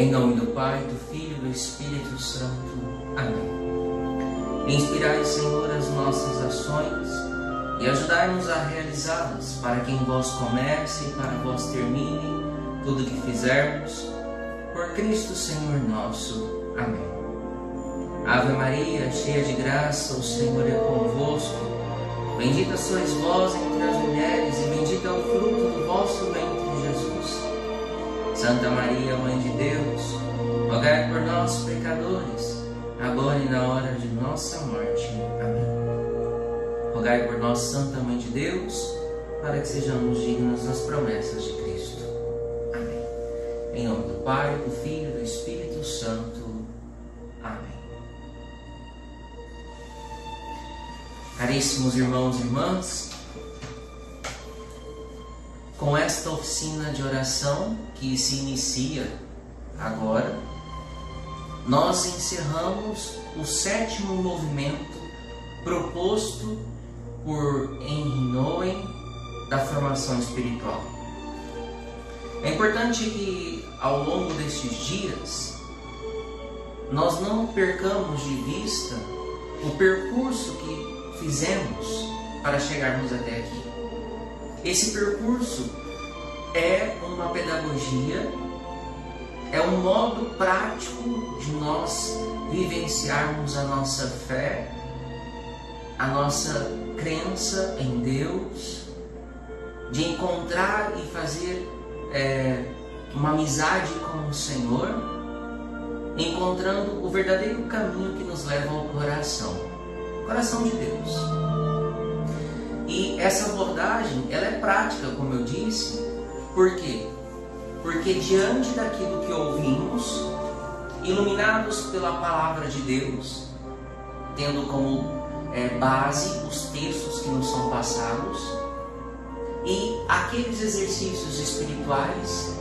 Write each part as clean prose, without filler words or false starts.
Em nome do Pai, do Filho e do Espírito Santo. Amém. Inspirai, Senhor, as nossas ações e ajudai-nos a realizá-las, para que em vós comece e para vós termine tudo o que fizermos. Por Cristo, Senhor nosso. Amém. Ave Maria, cheia de graça, o Senhor é convosco. Bendita sois vós entre as mulheres e bendito é o fruto do vosso ventre, Jesus. Santa Maria, Mãe de Deus, rogai por nós, pecadores, agora e na hora de nossa morte. Amém. Rogai por nós, Santa Mãe de Deus, para que sejamos dignos das promessas de Cristo. Amém. Em nome do Pai, do Filho e do Espírito Santo. Amém. Caríssimos irmãos e irmãs, com esta oficina de oração que se inicia agora, nós encerramos o 7º movimento proposto por Henri Nouwen da formação espiritual. É importante que ao longo destes dias nós não percamos de vista o percurso que fizemos para chegarmos até aqui. Esse percurso é uma pedagogia, é um modo prático de nós vivenciarmos a nossa fé, a nossa crença em Deus, de encontrar e fazer uma amizade com o Senhor, encontrando o verdadeiro caminho que nos leva ao coração de Deus. E essa abordagem, ela é prática, como eu disse. Por quê? Porque diante daquilo que ouvimos, iluminados pela palavra de Deus, tendo como base os textos que nos são passados e aqueles exercícios espirituais,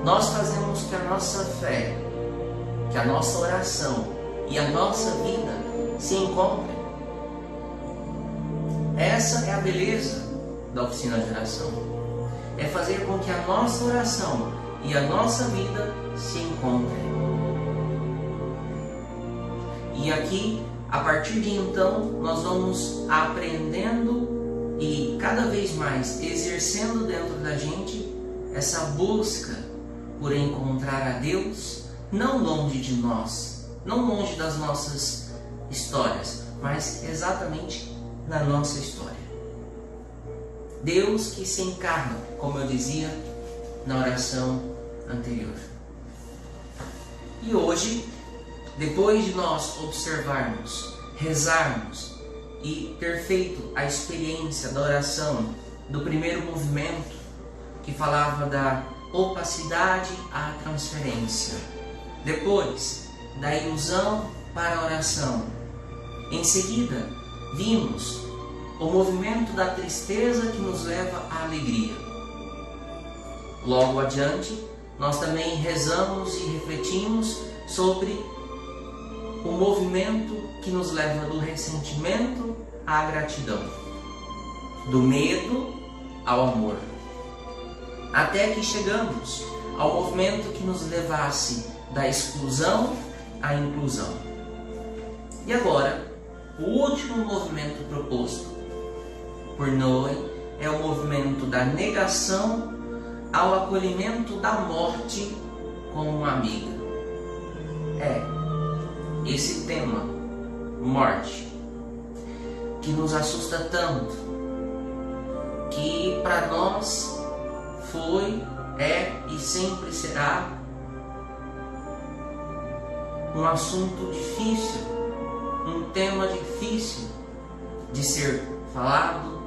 nós fazemos que a nossa fé, que a nossa oração e a nossa vida se encontrem. Essa é a beleza da oficina de oração. É fazer com que a nossa oração e a nossa vida se encontrem. E aqui, a partir de então, nós vamos aprendendo e cada vez mais exercendo dentro da gente essa busca por encontrar a Deus, não longe de nós, não longe das nossas histórias, mas exatamente na nossa história. Deus que se encarna, como eu dizia na oração anterior. E hoje, depois de nós observarmos, rezarmos e ter feito a experiência da oração do primeiro movimento, que falava da opacidade à transferência, depois da ilusão para a oração, em seguida vimos o movimento da tristeza que nos leva à alegria. Logo adiante, nós também rezamos e refletimos sobre o movimento que nos leva do ressentimento à gratidão, do medo ao amor, até que chegamos ao movimento que nos levasse da exclusão à inclusão. E agora, o último movimento proposto por Nouwen é o movimento da negação ao acolhimento da morte como uma amiga. Esse tema, morte, que nos assusta tanto, que para nós foi, é e sempre será um assunto difícil, um tema difícil de ser falado,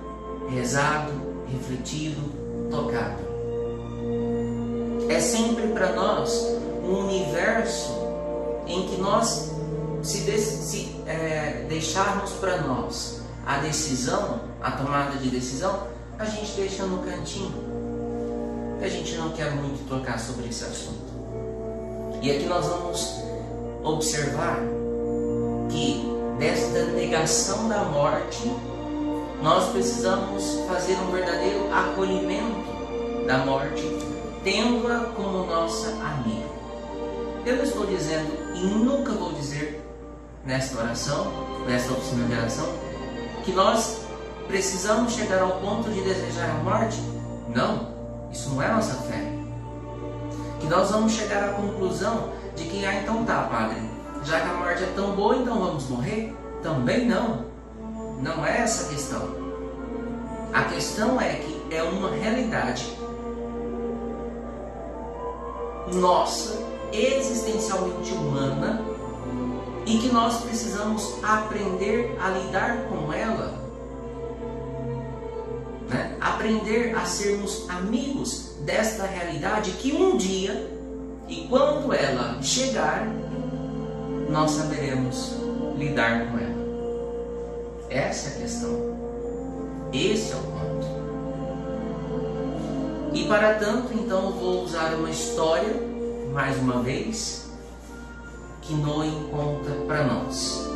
rezado, refletido, tocado. É sempre para nós um universo em que nós, deixarmos para nós a decisão, a tomada de decisão, a gente deixa no cantinho. A gente não quer muito tocar sobre esse assunto. E aqui nós vamos observar que desta negação da morte, nós precisamos fazer um verdadeiro acolhimento da morte, tendo-a como nossa amiga. Eu não estou dizendo e nunca vou dizer nesta oração, nesta oficina de oração, que nós precisamos chegar ao ponto de desejar a morte. Não, isso não é nossa fé. Que nós vamos chegar à conclusão de que, então tá, Padre, já que a morte é tão boa, então vamos morrer? Também não. Não é essa a questão. A questão é que é uma realidade nossa, existencialmente humana, e que nós precisamos aprender a lidar com ela, né? Aprender a sermos amigos desta realidade que um dia, e quando ela chegar, nós saberemos lidar com ela. Essa é a questão. Esse é o ponto. E para tanto, então, vou usar uma história, mais uma vez, que Noé conta para nós.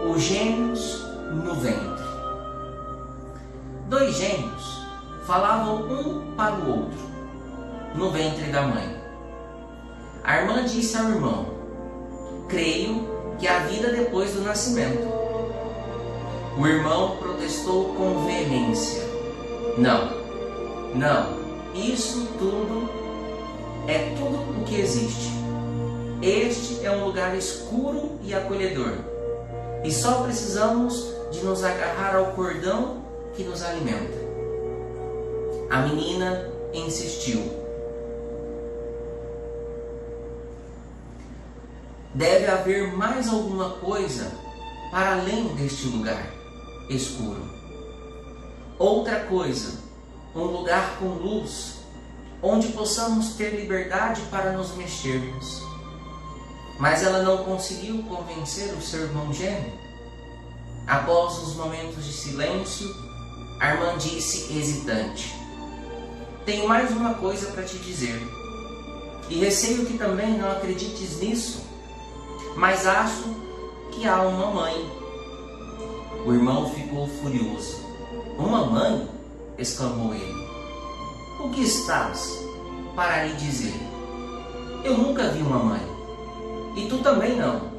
Os gêmeos no ventre. 2 gêmeos falavam um para o outro no ventre da mãe. A irmã disse ao irmão: creio que há vida depois do nascimento. O irmão protestou com veemência: não, isso tudo é tudo o que existe. Este é um lugar escuro e acolhedor, e só precisamos de nos agarrar ao cordão que nos alimenta. A menina insistiu: deve haver mais alguma coisa para além deste lugar escuro. Outra coisa, um lugar com luz, onde possamos ter liberdade para nos mexermos. Mas ela não conseguiu convencer o seu irmão gêmeo. Após uns momentos de silêncio, a irmã disse hesitante: tenho mais uma coisa para te dizer, e receio que também não acredites nisso, mas acho que há uma mãe. O irmão ficou furioso. Uma mãe? Exclamou ele. O que estás para lhe dizer? Eu nunca vi uma mãe. E tu também não.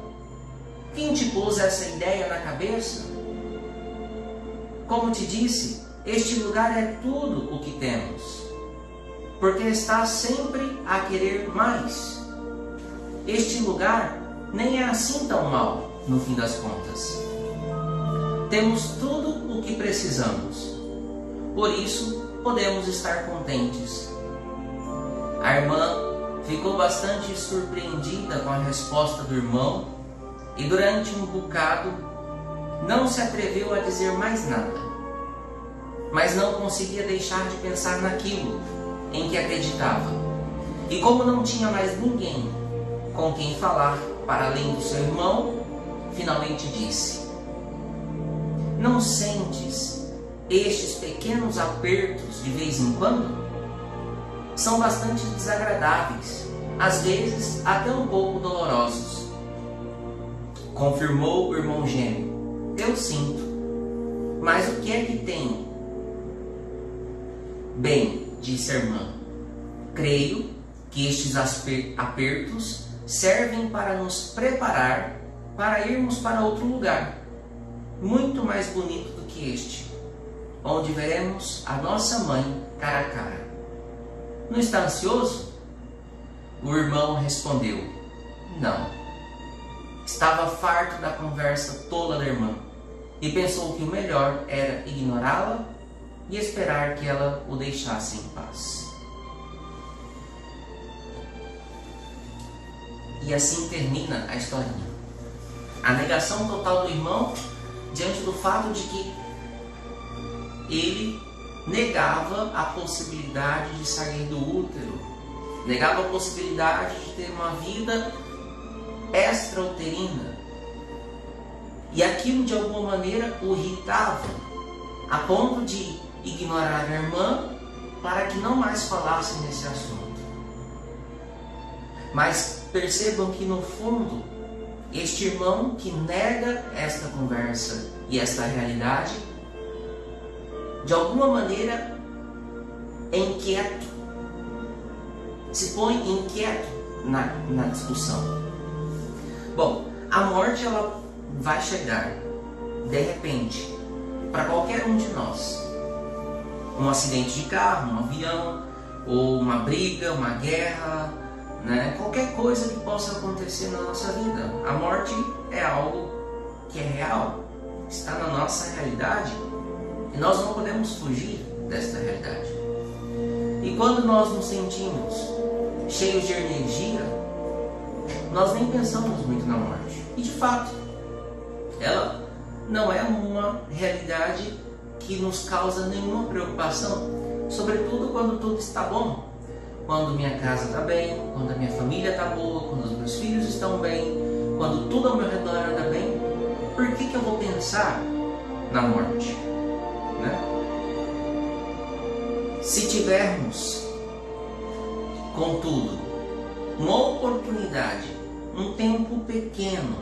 Quem te pôs essa ideia na cabeça? Como te disse, este lugar é tudo o que temos, porque estás sempre a querer mais. Este lugar nem é assim tão mal, no fim das contas. Temos tudo o que precisamos, por isso podemos estar contentes. A irmã ficou bastante surpreendida com a resposta do irmão e durante um bocado não se atreveu a dizer mais nada, mas não conseguia deixar de pensar naquilo em que acreditava. E como não tinha mais ninguém com quem falar para além do seu irmão, finalmente disse: não sentes estes pequenos apertos de vez em quando? São bastante desagradáveis, às vezes até um pouco dolorosos. Confirmou o irmão gêmeo: eu sinto. Mas o que é que tem? Bem, disse a irmã, creio que estes apertos servem para nos preparar para irmos para outro lugar, muito mais bonito do que este, onde veremos a nossa mãe cara a cara. Não está ansioso? O irmão respondeu: não. Estava farto da conversa tola da irmã e pensou que o melhor era ignorá-la e esperar que ela o deixasse em paz. E assim termina a historinha. A negação total do irmão diante do fato de que ele negava a possibilidade de sair do útero, negava a possibilidade de ter uma vida extrauterina. E aquilo de alguma maneira o irritava, a ponto de ignorar a irmã para que não mais falasse nesse assunto. Mas percebam que no fundo, este irmão que nega esta conversa e esta realidade, de alguma maneira é inquieto, se põe inquieto na discussão. Bom, a morte ela vai chegar de repente para qualquer um de nós. Um acidente de carro, um avião, ou uma briga, uma guerra, né? Qualquer coisa que possa acontecer na nossa vida. A morte é algo que é real, está na nossa realidade e nós não podemos fugir desta realidade. E quando nós nos sentimos cheios de energia, nós nem pensamos muito na morte. E de fato, ela não é uma realidade que nos causa nenhuma preocupação, sobretudo quando tudo está bom, quando minha casa está bem, quando a minha família está boa, quando os meus filhos estão bem, quando tudo ao meu redor anda bem. Por que eu vou pensar na morte? Né? Se tivermos, contudo, uma oportunidade, um tempo pequeno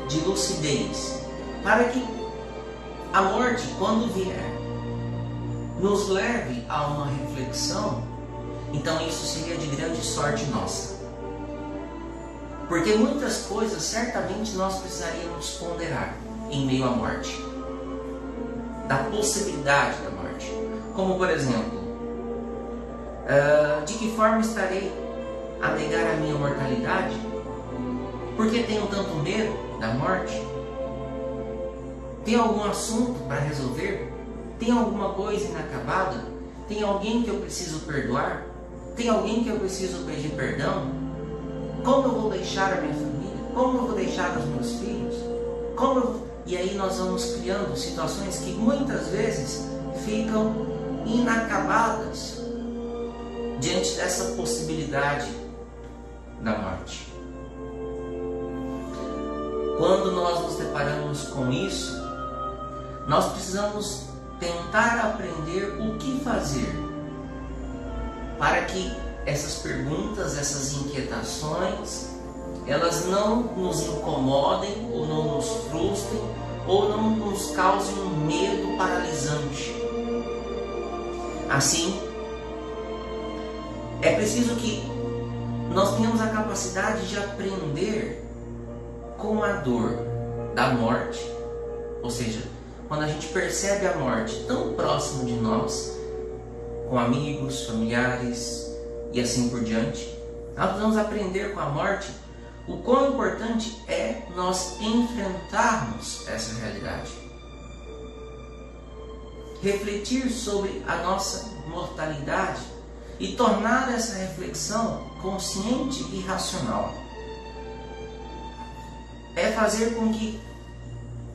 de lucidez, para que a morte, quando vier, nos leve a uma reflexão, então isso seria de grande sorte nossa. Porque muitas coisas certamente nós precisaríamos ponderar em meio à morte, da possibilidade da morte. Como por exemplo, de que forma estarei a negar a minha mortalidade? Por que tenho tanto medo da morte? Tem algum assunto para resolver? Tem alguma coisa inacabada? Tem alguém que eu preciso perdoar? Tem alguém que eu preciso pedir perdão? Como eu vou deixar a minha família? Como eu vou deixar os meus filhos? E aí nós vamos criando situações que muitas vezes ficam inacabadas diante dessa possibilidade da morte. Quando nós nos deparamos com isso, nós precisamos tentar aprender o que fazer para que essas perguntas, essas inquietações, elas não nos incomodem ou não nos frustrem ou não nos causem um medo paralisante. Assim, é preciso que nós tenhamos a capacidade de aprender com a dor da morte, ou seja, quando a gente percebe a morte tão próximo de nós, com amigos, familiares e assim por diante, nós precisamos aprender com a morte o quão importante é nós enfrentarmos essa realidade. Refletir sobre a nossa mortalidade e tornar essa reflexão consciente e racional. É fazer com que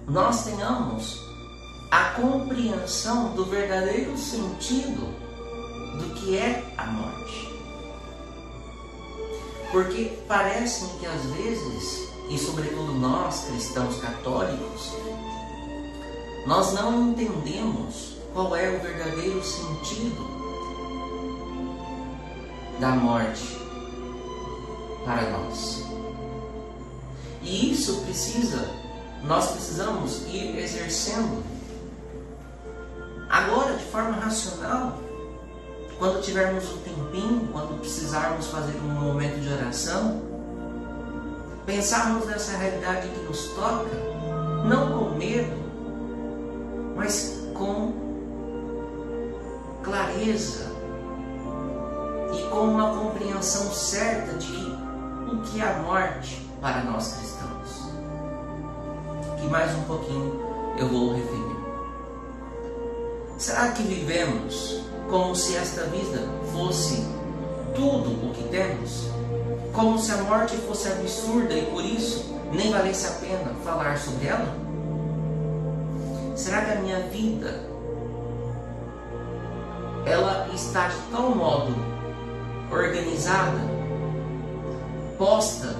nós tenhamos a compreensão do verdadeiro sentido do que é a morte. Porque parece que às vezes, e sobretudo nós cristãos católicos, nós não entendemos qual é o verdadeiro sentido da morte para nós. E isso nós precisamos ir exercendo agora de forma racional. Quando tivermos um tempinho, quando precisarmos fazer um momento de oração, pensarmos nessa realidade que nos toca, não com medo, mas com clareza e com uma compreensão certa de o que é a morte para nós cristãos. Que mais um pouquinho eu vou referir. Será que vivemos como se esta vida fosse tudo o que temos? Como se a morte fosse absurda e por isso nem valesse a pena falar sobre ela? Será que a minha vida ela está de tal modo organizada, posta,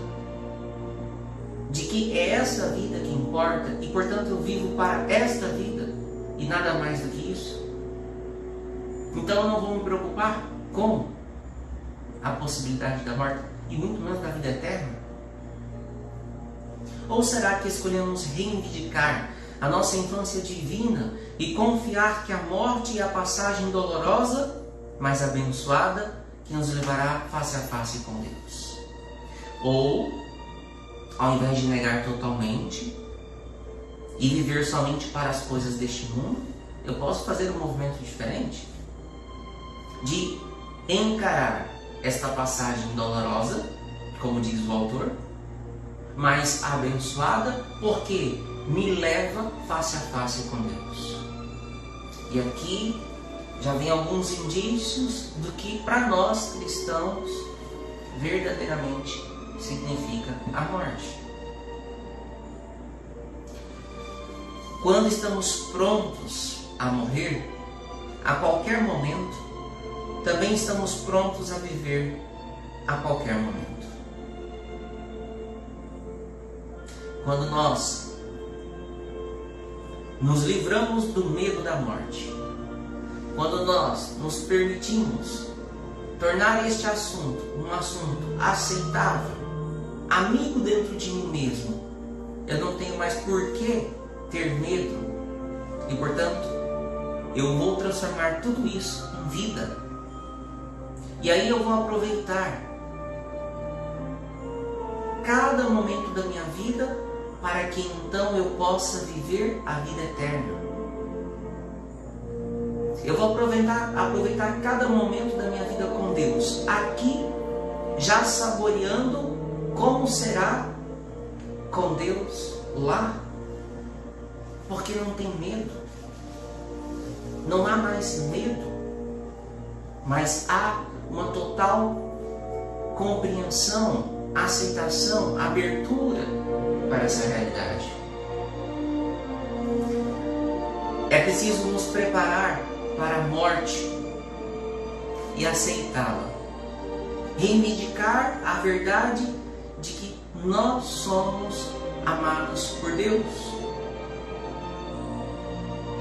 de que é essa vida que importa e portanto eu vivo para esta vida e nada mais do que isso? Então eu não vou me preocupar com a possibilidade da morte e muito menos da vida eterna? Ou será que escolhemos reivindicar a nossa infância divina e confiar que a morte é a passagem dolorosa, mas abençoada, que nos levará face a face com Deus? Ou, ao invés de negar totalmente e viver somente para as coisas deste mundo, eu posso fazer um movimento diferente de encarar esta passagem dolorosa, como diz o autor, mas abençoada, porque me leva face a face com Deus. E aqui já vem alguns indícios do que para nós cristãos verdadeiramente significa a morte. Quando estamos prontos a morrer, a qualquer momento, também estamos prontos a viver a qualquer momento. Quando nós nos livramos do medo da morte, quando nós nos permitimos tornar este assunto um assunto aceitável, amigo dentro de mim mesmo, eu não tenho mais por que ter medo e, portanto, eu vou transformar tudo isso em vida. E aí eu vou aproveitar cada momento da minha vida para que então eu possa viver a vida eterna. Eu vou aproveitar cada momento da minha vida com Deus, aqui, já saboreando como será com Deus lá, porque não tem medo, não há mais medo, mas há uma total compreensão, aceitação, abertura para essa realidade. É preciso nos preparar para a morte e aceitá-la. Reivindicar a verdade de que nós somos amados por Deus.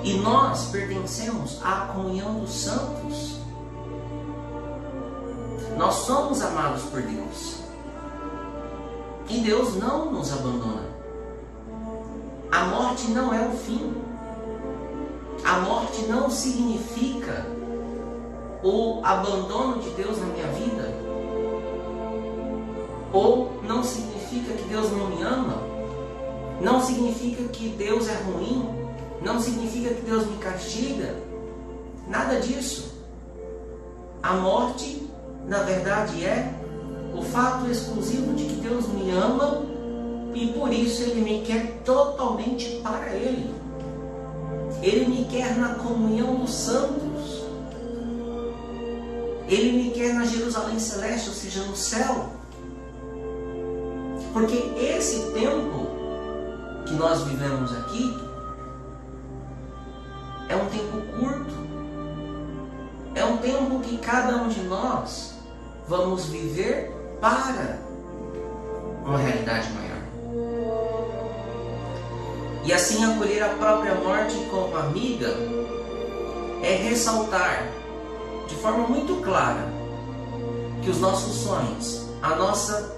E nós pertencemos à comunhão dos santos. Nós somos amados por Deus. E Deus não nos abandona. A morte não é o fim. A morte não significa o abandono de Deus na minha vida. Ou não significa que Deus não me ama. Não significa que Deus é ruim. Não significa que Deus me castiga. Nada disso. A morte, na verdade, é o fato exclusivo de que Deus me ama e por isso Ele me quer totalmente para Ele. Ele me quer na comunhão dos santos. Ele me quer na Jerusalém Celeste, ou seja, no céu. Porque esse tempo que nós vivemos aqui é um tempo curto. É um tempo que cada um de nós vamos viver para uma realidade maior. E assim acolher a própria morte como amiga é ressaltar de forma muito clara que os nossos sonhos, a nossa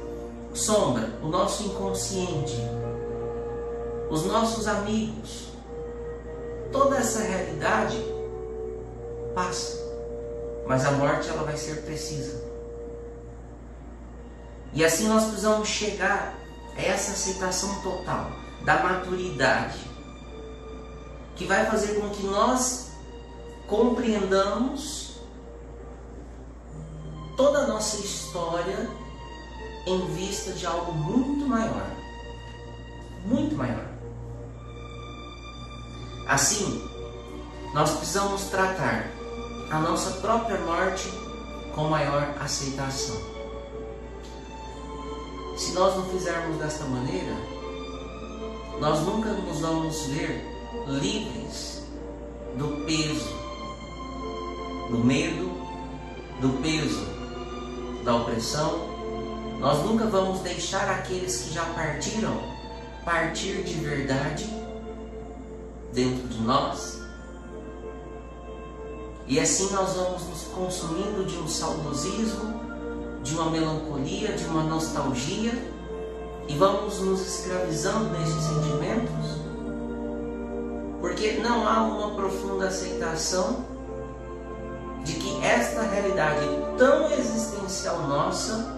sombra, o nosso inconsciente, os nossos amigos, toda essa realidade passa, mas a morte ela vai ser precisa. E assim nós precisamos chegar a essa aceitação total da maturidade, que vai fazer com que nós compreendamos toda a nossa história em vista de algo muito maior. Muito maior. Assim, nós precisamos tratar a nossa própria morte com maior aceitação. Se nós não fizermos desta maneira, nós nunca nos vamos ver livres do peso, do medo, do peso, da opressão. Nós nunca vamos deixar aqueles que já partiram partir de verdade dentro de nós. E assim nós vamos nos consumindo de um saudosismo, de uma melancolia, de uma nostalgia, e vamos nos escravizando desses sentimentos, porque não há uma profunda aceitação de que esta realidade tão existencial nossa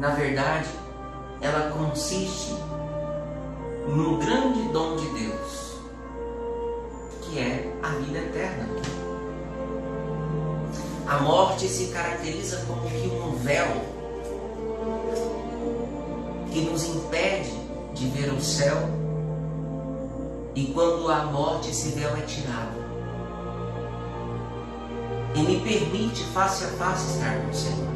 na verdade, ela consiste num grande dom de Deus, que é a vida eterna. A morte se caracteriza como que um véu que nos impede de ver o céu, e quando a morte esse véu é tirado e me permite face a face estar com o Senhor.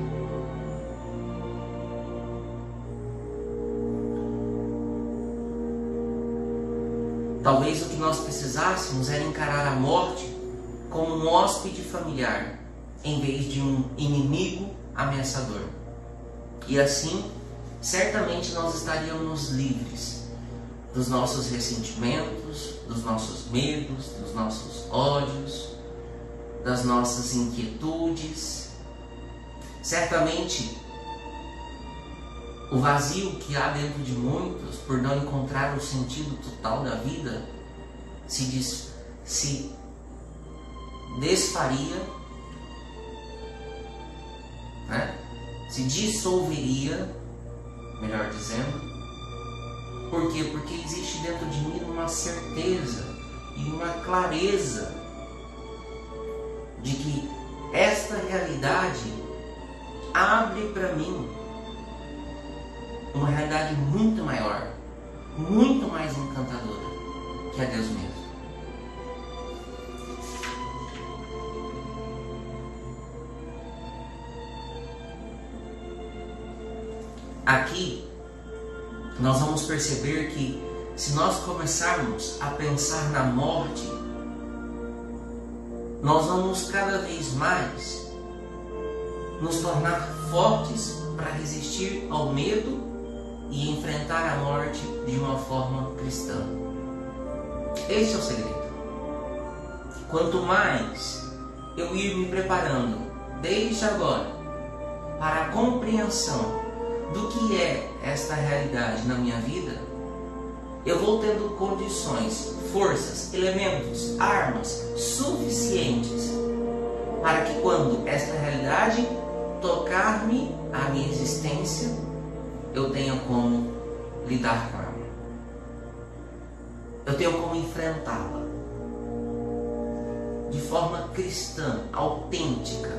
Talvez o que nós precisássemos era encarar a morte como um hóspede familiar, em vez de um inimigo ameaçador. E assim, certamente nós estaríamos livres dos nossos ressentimentos, dos nossos medos, dos nossos ódios, das nossas inquietudes. Certamente, o vazio que há dentro de muitos por não encontrar o sentido total da vida se desfaria, né? Se dissolveria, melhor dizendo. Por quê? Porque existe dentro de mim uma certeza e uma clareza de que esta realidade abre para mim uma realidade muito maior, muito mais encantadora, que é Deus mesmo. Aqui nós vamos perceber que se nós começarmos a pensar na morte, nós vamos cada vez mais nos tornar fortes para resistir ao medo e enfrentar a morte de uma forma cristã. Esse é o segredo. Quanto mais eu ir me preparando desde agora para a compreensão do que é esta realidade na minha vida, eu vou tendo condições, forças, elementos, armas suficientes para que quando esta realidade tocar-me a minha existência, eu tenha como lidar com ela. Eu tenho como enfrentá-la de forma cristã, autêntica.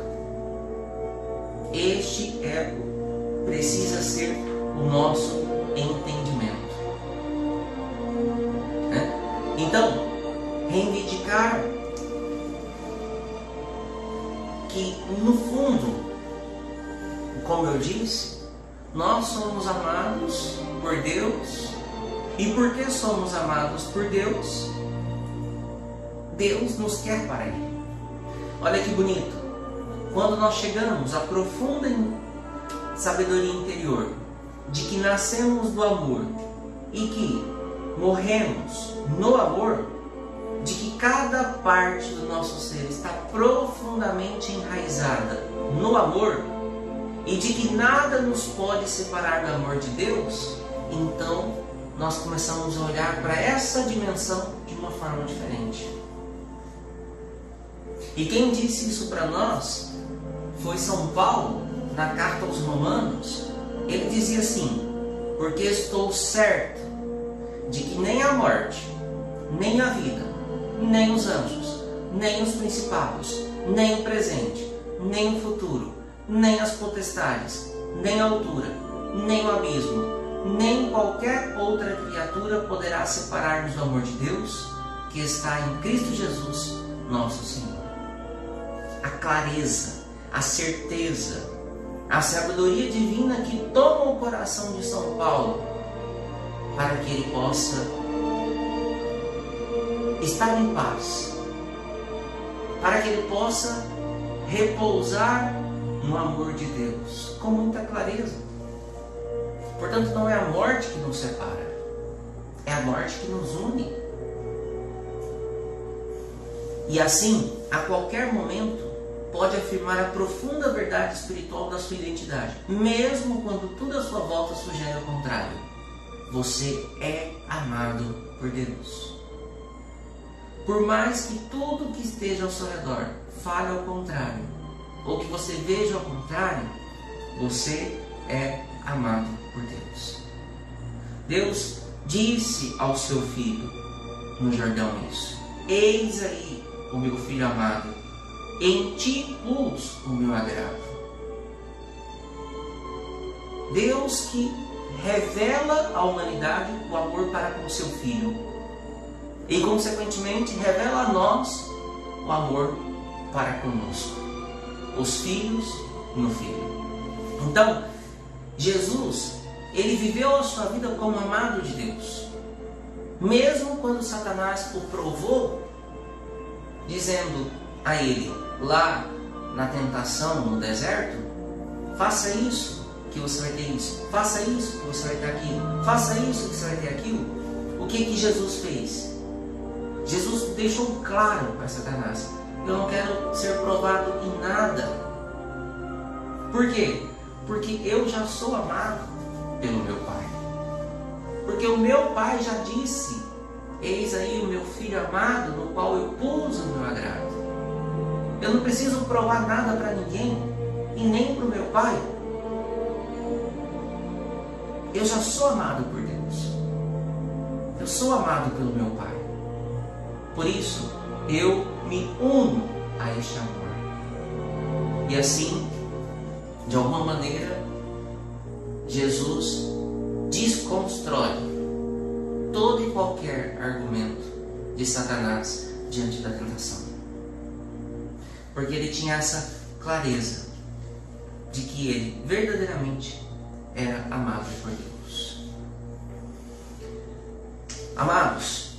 Este precisa ser o nosso entendimento. Então, reivindicar que no fundo, como eu disse, nós somos amados por Deus, e porque somos amados por Deus, Deus nos quer para Ele. Olha que bonito, quando nós chegamos à profunda sabedoria interior de que nascemos do amor e que morremos no amor, de que cada parte do nosso ser está profundamente enraizada no amor e de que nada nos pode separar do amor de Deus, então nós começamos a olhar para essa dimensão de uma forma diferente. E quem disse isso para nós foi São Paulo, na carta aos Romanos. Ele dizia assim: porque estou certo de que nem a morte, nem a vida, nem os anjos, nem os principados, nem o presente, nem o futuro, nem as potestades, nem a altura, nem o abismo, nem qualquer outra criatura poderá separar-nos do amor de Deus que está em Cristo Jesus, nosso Senhor. A clareza, a certeza, a sabedoria divina que toma o coração de São Paulo para que ele possa estar em paz, para que ele possa repousar no amor de Deus com muita clareza. Portanto, não é a morte que nos separa, é a morte que nos une. E assim, a qualquer momento, pode afirmar a profunda verdade espiritual da sua identidade, mesmo quando tudo à sua volta sugere ao contrário. Você é amado por Deus. Por mais que tudo que esteja ao seu redor fale ao contrário, ou que você veja ao contrário, você é amado por Deus. Deus disse ao seu filho no Jordão isso: eis aí o meu filho amado, em ti pus o meu agrado. Deus que revela à humanidade o amor para com seu filho e consequentemente revela a nós o amor para conosco, os filhos no filho. Então, Jesus, ele viveu a sua vida como amado de Deus, mesmo quando Satanás o provou, dizendo a ele, lá na tentação, no deserto: faça isso que você vai ter isso, faça isso que você vai ter aquilo, faça isso que você vai ter aquilo. O que Jesus fez? Jesus deixou claro para Satanás: eu não quero ser provado em nada. Por quê? Porque eu já sou amado pelo meu Pai. Porque o meu Pai já disse: eis aí o meu filho amado, no qual eu pus o meu agrado. Eu não preciso provar nada para ninguém, e nem para o meu Pai. Eu já sou amado por Deus. Eu sou amado pelo meu Pai. Por isso, eu me uno a este amor. E assim, de alguma maneira, Jesus desconstrói todo e qualquer argumento de Satanás diante da tentação. Porque ele tinha essa clareza de que ele verdadeiramente era amado por Deus. Amados,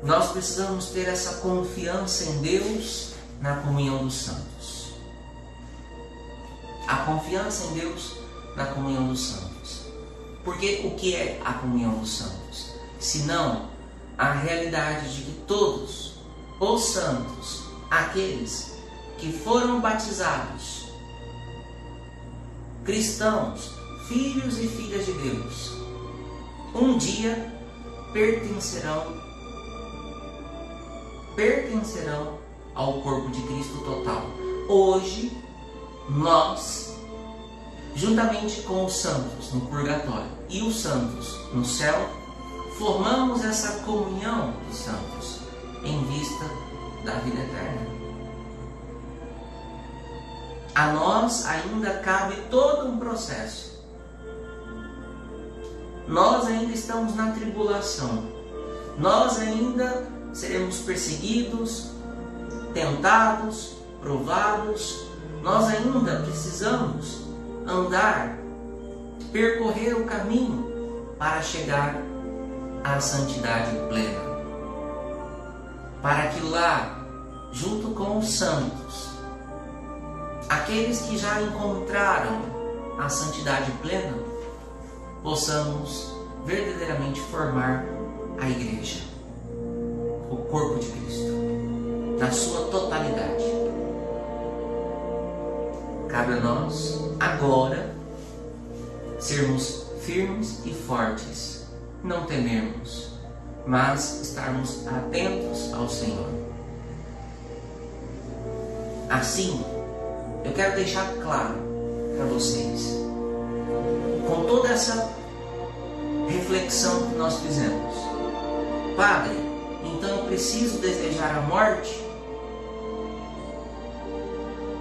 nós precisamos ter essa confiança em Deus na comunhão dos santos. A confiança em Deus na comunhão dos santos. Porque o que é a comunhão dos santos? Senão a realidade de que todos os santos, aqueles que foram batizados, cristãos, filhos e filhas de Deus, um dia pertencerão ao corpo de Cristo total. Hoje, nós, juntamente com os santos no purgatório e os santos no céu, formamos essa comunhão dos santos em vista da vida eterna. A nós ainda cabe todo um processo. Nós ainda estamos na tribulação. Nós ainda seremos perseguidos, tentados, provados. Nós ainda precisamos andar, percorrer o caminho para chegar à santidade plena. Para que lá, junto com os santos, aqueles que já encontraram a santidade plena, possamos verdadeiramente formar a igreja, o corpo de Cristo, na sua totalidade. Cabe a nós, agora, sermos firmes e fortes, não temermos, mas estarmos atentos ao Senhor. Assim, eu quero deixar claro para vocês, com toda essa reflexão que nós fizemos: Padre, então eu preciso desejar a morte?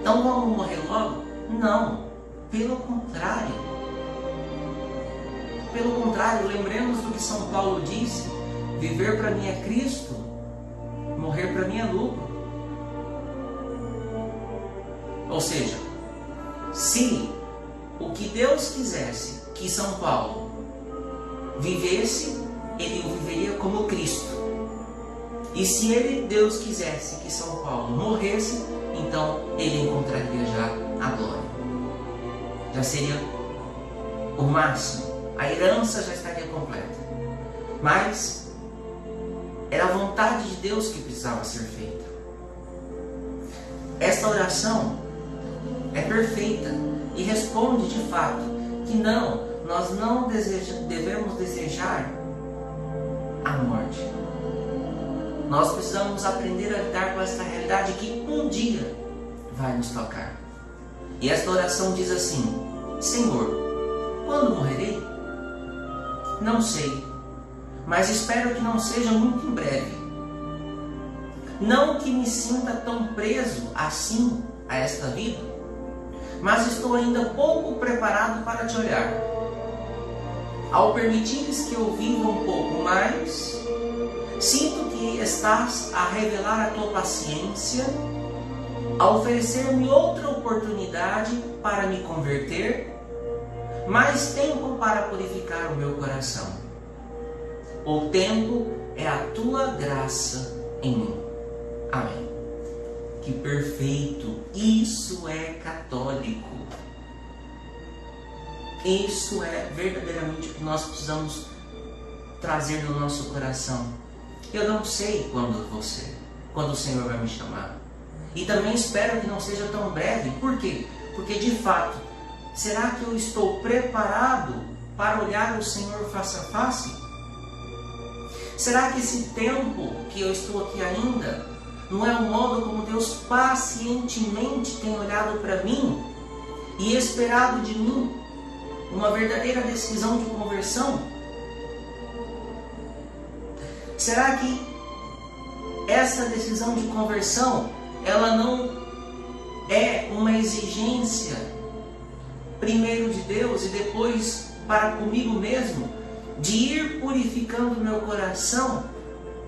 Então vamos morrer logo? Não, pelo contrário. Pelo contrário, lembremos do que São Paulo disse: viver para mim é Cristo, morrer para mim é lucro. Ou seja, se o que Deus quisesse que São Paulo vivesse, ele o viveria como Cristo. E se Deus quisesse que São Paulo morresse, então ele encontraria já a glória. Já seria o máximo. A herança já estaria completa. Mas era a vontade de Deus que precisava ser feita. Esta oração é perfeita e responde de fato que não, nós não devemos desejar a morte. Nós precisamos aprender a lidar com esta realidade que um dia vai nos tocar. E esta oração diz assim: Senhor, Quando morrerei? Não sei, mas espero que não seja muito em breve. Não que me sinta tão preso assim a esta vida, mas estou ainda pouco preparado para te olhar. Ao permitires que eu viva um pouco mais, sinto que estás a revelar a tua paciência, a oferecer-me outra oportunidade para me converter, mais tempo para purificar o meu coração. O tempo é a tua graça em mim. Amém. Que perfeito! Isso é católico. Isso é verdadeiramente o que nós precisamos trazer no nosso coração. Eu não sei quando o Senhor vai me chamar. E também espero que não seja tão breve. Por quê? Porque de fato, será que eu estou preparado para olhar o Senhor face a face? Será que esse tempo que eu estou aqui ainda não é o modo como Deus pacientemente tem olhado para mim e esperado de mim uma verdadeira decisão de conversão? Será que essa decisão de conversão, ela não é uma exigência primeiro de Deus e depois para comigo mesmo, de ir purificando meu coração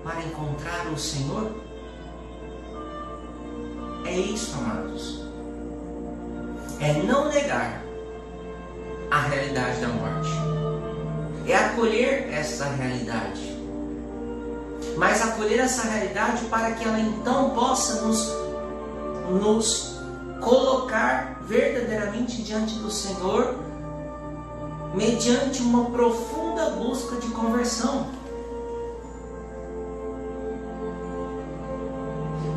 para encontrar o Senhor? É isso, amados. É não negar a realidade da morte. É acolher essa realidade. Mas acolher essa realidade para que ela então possa nos colocar verdadeiramente diante do Senhor, mediante uma profunda busca de conversão.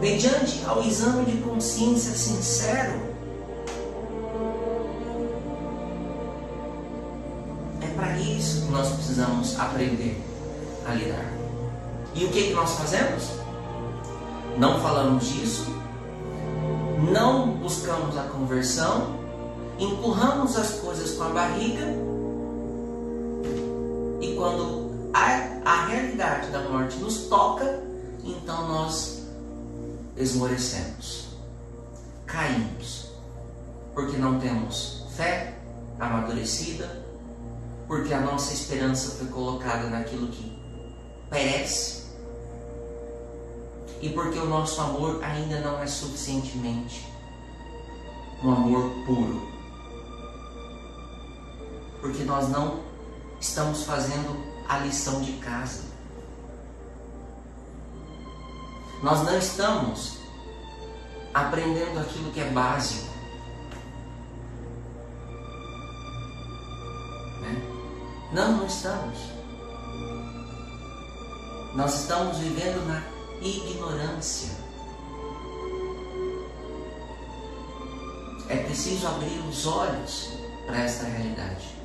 Mediante ao exame de consciência sincero. É para isso que nós precisamos aprender a lidar. E o que nós fazemos? Não falamos disso, não buscamos a conversão, empurramos as coisas com a barriga, e quando a realidade da morte nos toca, então nós esmorecemos, caímos, porque não temos fé amadurecida, porque a nossa esperança foi colocada naquilo que perece, e porque o nosso amor ainda não é suficientemente um amor puro, porque nós não estamos fazendo a lição de casa. Nós não estamos aprendendo aquilo que é básico, né? Não estamos. Nós estamos vivendo na ignorância. É preciso abrir os olhos para esta realidade,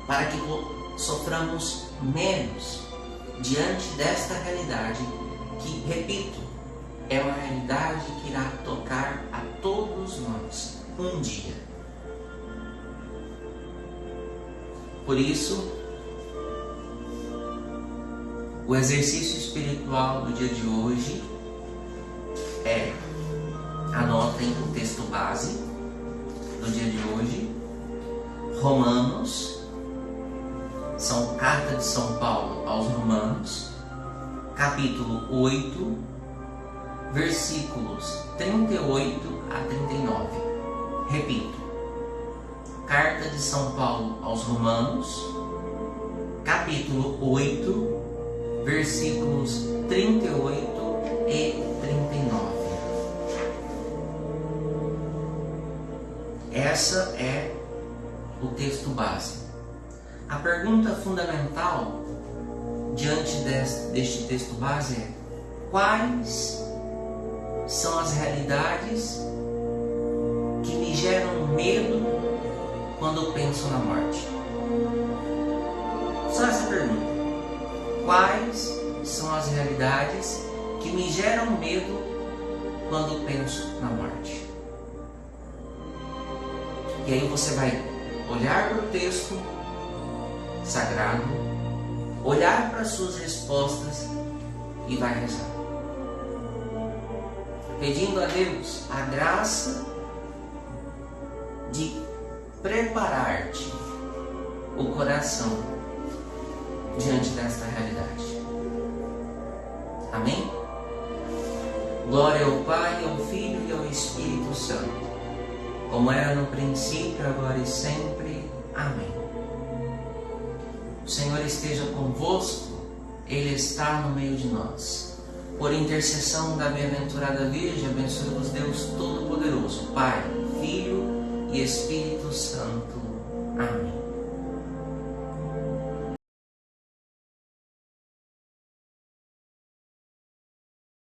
para que soframos menos diante desta realidade que, repito, é uma realidade que irá tocar a todos nós um dia. Por isso, o exercício espiritual do dia de hoje é, anotem o texto base do dia de hoje, Romanos, são carta de São Paulo aos Romanos, capítulo 8, versículos 38 a 39. Repito, carta de São Paulo aos Romanos, capítulo 8, versículos 38 e 39. Essa é o texto base. A pergunta fundamental diante deste texto base é: quais são as realidades que me geram medo quando eu penso na morte? Só essa pergunta. Quais são as realidades que me geram medo quando penso na morte? E aí você vai olhar para o texto sagrado, olhar para as suas respostas e vai rezar, pedindo a Deus a graça de preparar-te o coração diante desta realidade. Amém? Glória ao Pai, ao Filho e ao Espírito Santo, como era no princípio, agora e sempre. Amém. O Senhor esteja convosco, Ele está no meio de nós. Por intercessão da bem-aventurada Virgem, abençoe-vos Deus Todo-Poderoso, Pai, Filho e Espírito Santo. Amém.